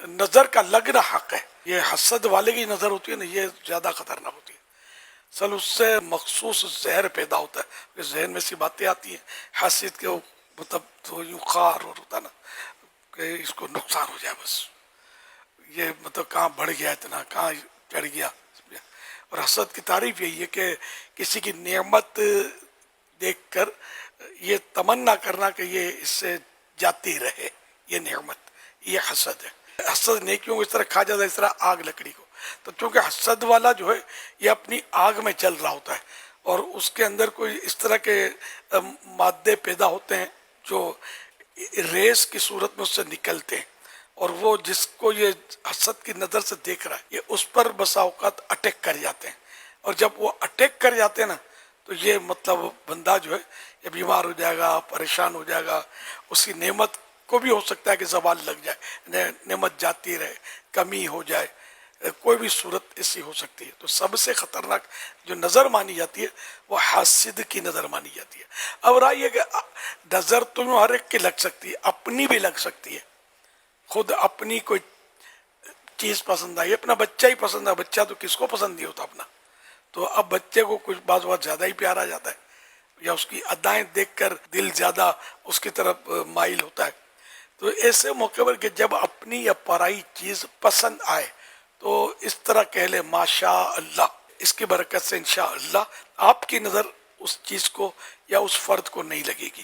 نظر کا لگنا حق ہے. یہ حسد والے کی نظر ہوتی ہے نا، یہ زیادہ خطرناک ہوتی ہے. اصل اس سے مخصوص زہر پیدا ہوتا ہے کہ ذہن میں سی باتیں آتی ہیں حسد کے، مطلب تو یوں خار اور ہوتا نا کہ اس کو نقصان ہو جائے، بس یہ مطلب کہاں بڑھ گیا، اتنا کہاں چڑھ گیا. اور حسد کی تعریف یہی ہے کہ کسی کی نعمت دیکھ کر یہ تمنا کرنا کہ یہ اس سے جاتی رہے یہ نعمت، یہ حسد ہے. حسد نیکیوں کو اس طرح کھا جاتا ہے اس طرح آگ لکڑی کو. تو چونکہ حسد والا جو ہے یہ اپنی آگ میں چل رہا ہوتا ہے اور اس کے اندر کوئی اس طرح کے مادے پیدا ہوتے ہیں جو ریس کی صورت میں اس سے نکلتے ہیں، اور وہ جس کو یہ حسد کی نظر سے دیکھ رہا ہے یہ اس پر بسا اوقات اٹیک کر جاتے ہیں. اور جب وہ اٹیک کر جاتے ہیں نا تو یہ مطلب بندہ جو ہے یہ بیمار ہو جائے گا، پریشان ہو جائے گا. اس کی نعمت کو بھی ہو سکتا ہے کہ زوال لگ جائے، نعمت جاتی رہے، کمی ہو جائے، کوئی بھی صورت ایسی ہو سکتی ہے. تو سب سے خطرناک جو نظر مانی جاتی ہے وہ حاسد کی نظر مانی جاتی ہے. اب رائے یہ کہ نظر تمہیں ہر ایک کی لگ سکتی ہے، اپنی بھی لگ سکتی ہے. خود اپنی کوئی چیز پسند آئی، اپنا بچہ ہی پسند ہے، بچہ تو کس کو پسند نہیں ہوتا اپنا. تو اب بچے کو کچھ بعض بات زیادہ ہی پیارا آ جاتا ہے، یا اس کی ادائیں دیکھ کر دل زیادہ اس کی طرف مائل ہوتا ہے. تو ایسے موقع پر کہ جب اپنی یا پرائی چیز پسند آئے تو اس طرح کہہ لے ماشاء اللہ، اس کی برکت سے انشاءاللہ آپ کی نظر اس چیز کو یا اس فرد کو نہیں لگے گی.